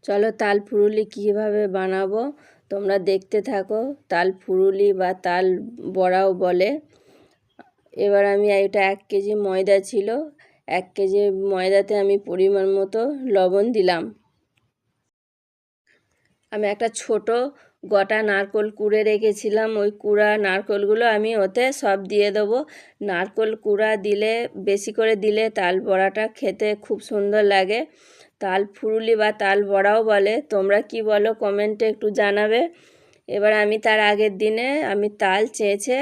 চলো তাল ফুরুলি কীভাবে বানাবো তোমরা দেখতে থাকো। তাল ফুরুলি বা তাল বড়াও বলে। এবার আমি এটা 1 কেজি ময়দা ছিল, 1 কেজি ময়দাতে আমি পরিমাণ মতো লবণ দিলাম। আমি একটা ছোট গোটা নারকেল কুড়ে রেখেছিলাম, ওই কুড়া নারকেলগুলো আমি ওতে সব দিয়ে দেবো। নারকেল কুড়া দিলে বেশি করে দিলে তাল বড়াটা খেতে খুব সুন্দর লাগে। তাল ফুরুলি বা তাল বড়াও বলে, তোমরা কি বলো কমেন্টে একটু জানাবে। এবার আমি তার আগের দিনে আমি তাল চেঁচে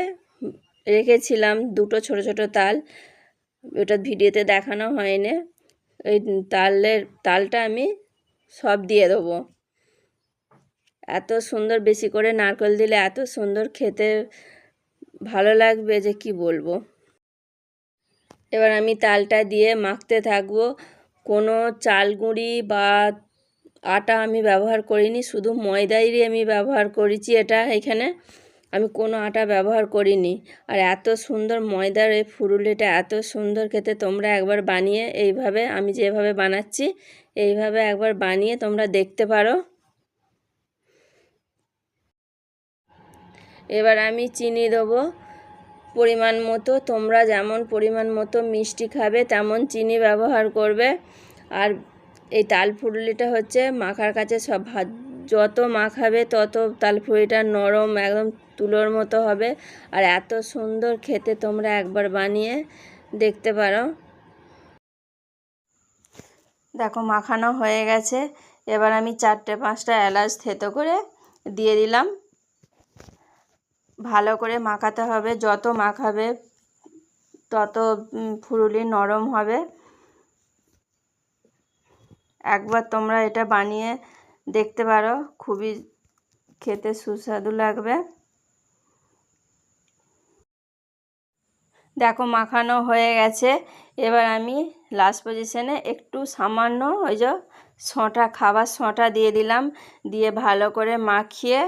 রেখেছিলাম, দুটো ছোট ছোট তাল, ওটা ভিডিওতে দেখানো হয়নি। ওই তালটা আমি সব দিয়ে দেবো। এত সুন্দর, বেশি করে নারকেল দিলে এত সুন্দর খেতে ভালো লাগবে যে কি বলবো। এবার আমি তালটা দিয়ে মাখতে থাকবো। কোনো চাল গুঁড়ি বা আটা আমি ব্যবহার করিনি, শুধু ময়দাই আমি ব্যবহার করেছি। এখানে আমি কোনো আটা ব্যবহার করিনি। আর এত সুন্দর ময়দার এই ফুরুলিটা এত সুন্দর খেতে, তোমরা একবার বানিয়ে এইভাবে আমি যেভাবে বানাচ্ছি এইভাবে একবার বানিয়ে তোমরা দেখতে পারো। এবার আমি চিনি দেবো পরিমাণ মতো, তোমরা যেমন পরিমাণ মতো মিষ্টি খাবে তেমন চিনি ব্যবহার করবে। আর এই তাল ফুরুলিটা হচ্ছে মাখার কাছে যত মাখাবে তত তাল ফুরুলিটা নরম একদম তুলোর মতো হবে। আর এত সুন্দর খেতে, তোমরা একবার বানিয়ে দেখতে পারো। দেখো মাখানো হয়ে গেছে। এবার আমি 4-5টা এলাচ থেতো করে দিয়ে দিলাম। ভালো করে মাখাতে হবে, যত মাখাবে তত ফুরুলি নরম হবে। একবার তোমরা এটা বানিয়ে দেখতে পারো, খুবই খেতে সুস্বাদু লাগবে। দেখো মাখানো হয়ে গেছে। এবার আমি লাস্ট পজিশনে একটু সামান্য ওই যে খাবার সোঁটা দিয়ে দিলাম, দিয়ে ভালো করে মাখিয়ে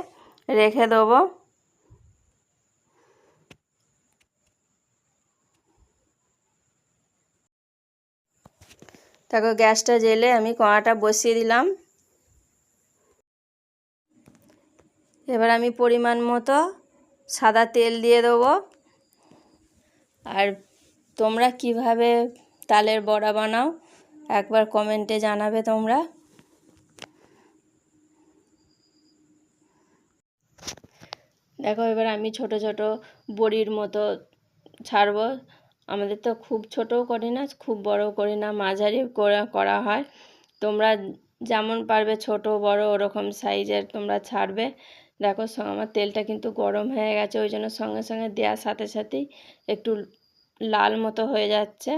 রেখে দেবো। দেখো গ্যাসটা জ্বেলে আমি কড়াটা বসিয়ে দিলাম। এবার আমি পরিমাণ মতো সাদা তেল দিয়ে দেবো। আর তোমরা কিভাবে তালের বড়া বানাও একবার কমেন্টে জানাবে তোমরা। দেখো এবার আমি ছোট ছোট বড়ির মতো ছাড়বো। আমাদের তো খুব ছোটও করি না, খুব বড়ও করি না, মাঝারি করা হয়। তোমরা যেমন পারবে ছোট বড় ওরকম সাইজের তোমরা ছাড়বে। দেখো আমার তেলটা কিন্তু গরম হয়ে গেছে, ওই জন্য সঙ্গে সঙ্গে দেওয়ার সাথে সাথেই একটু লাল মতো হয়ে যাচ্ছে।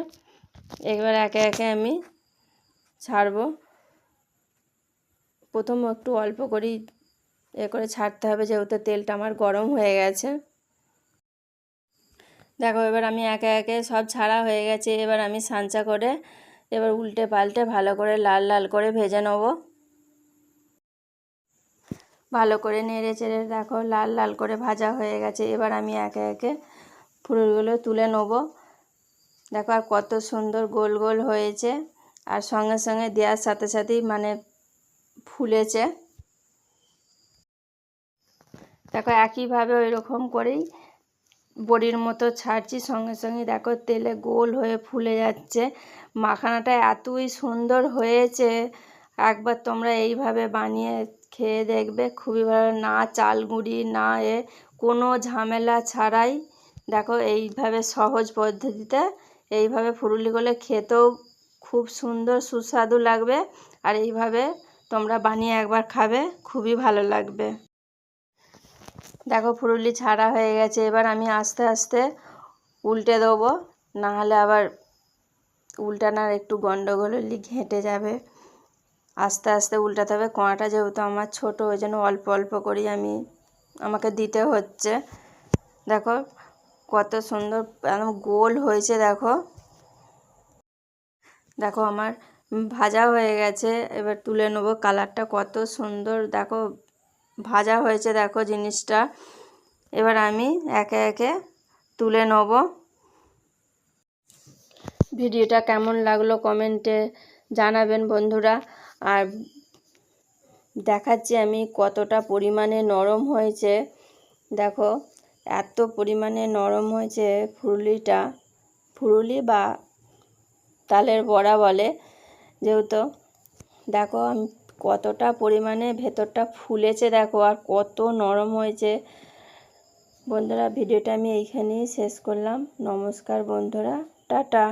এবার একে একে আমি ছাড়বো। প্রথম একটু অল্প করেই করে ছাড়তে হবে, যেহেতু তেলটা আমার গরম হয়ে গেছে। দেখো এবার আমি একে একে সব ছাড়া হয়ে গেছে। এবার আমি সাঁচা করে এবার উল্টে পাল্টে ভালো করে লাল লাল করে ভেজে নেব। ভালো করে নেড়ে চেড়ে দেখো লাল লাল করে ভাজা হয়ে গেছে। এবার আমি একে একে ফুলগুলো তুলে নেব। দেখো আর কত সুন্দর গোল গোল হয়েছে, আর সঙ্গে সঙ্গে দেওয়ার সাথে সাথেই মানে ফুলেছে। দেখো একইভাবে ওই রকম করেই বড়ির মতো ছাড়ছি, সঙ্গে সঙ্গে দেখো তেলে গোল হয়ে ফুলে যাচ্ছে। মাখানাটা এতই সুন্দর হয়েছে, একবার তোমরা এইভাবে বানিয়ে খেয়ে দেখবে, খুবই ভালো। না চাল গুঁড়ি না কোনো ঝামেলা ছাড়াই দেখো এইভাবে সহজ পদ্ধতিতে এইভাবে ফুরুলিগুলো খেতেও খুব সুন্দর সুস্বাদু লাগবে। আর এইভাবে তোমরা বানিয়ে একবার খাবে, খুবই ভালো লাগবে। দেখো ফুরুলি ছাড়া হয়ে গেছে। এবার আমি আস্তে আস্তে উল্টে দেবো, নাহলে আবার উল্টানোর একটু গন্ডগোল হলে ঘেঁটে যাবে। আস্তে আস্তে উল্টাতে হবে। কোঁয়াটা যেহেতু আমার ছোটো, ওই জন্য অল্প অল্প করেই আমাকে দিতে হচ্ছে। দেখো কত সুন্দর একদম গোল হয়েছে। দেখো দেখো আমার ভাজা হয়ে গেছে। এবার তুলে নেবো। কালারটা কত সুন্দর দেখো ভাজা হয়েছে, দেখো জিনিসটা। এবার আমি একে একে তুলে নেব। ভিডিওটা কেমন লাগলো কমেন্টে জানাবেন বন্ধুরা। আর দেখাচ্ছি আমি কতটা পরিমাণে নরম হয়েছে। দেখো এত পরিমাণে নরম হয়েছে ফুলুরিটা, ফুলুরি বা তালের বড়া বলে যেহেতু। দেখো আমি কতটা পরিমাণে ভেতরটা ফুলেছে দেখো, আর কত নরম হয়েছে। বন্ধুরা ভিডিওটা আমি এইখানেই শেষ করলাম। নমস্কার বন্ধুরা, টাটা।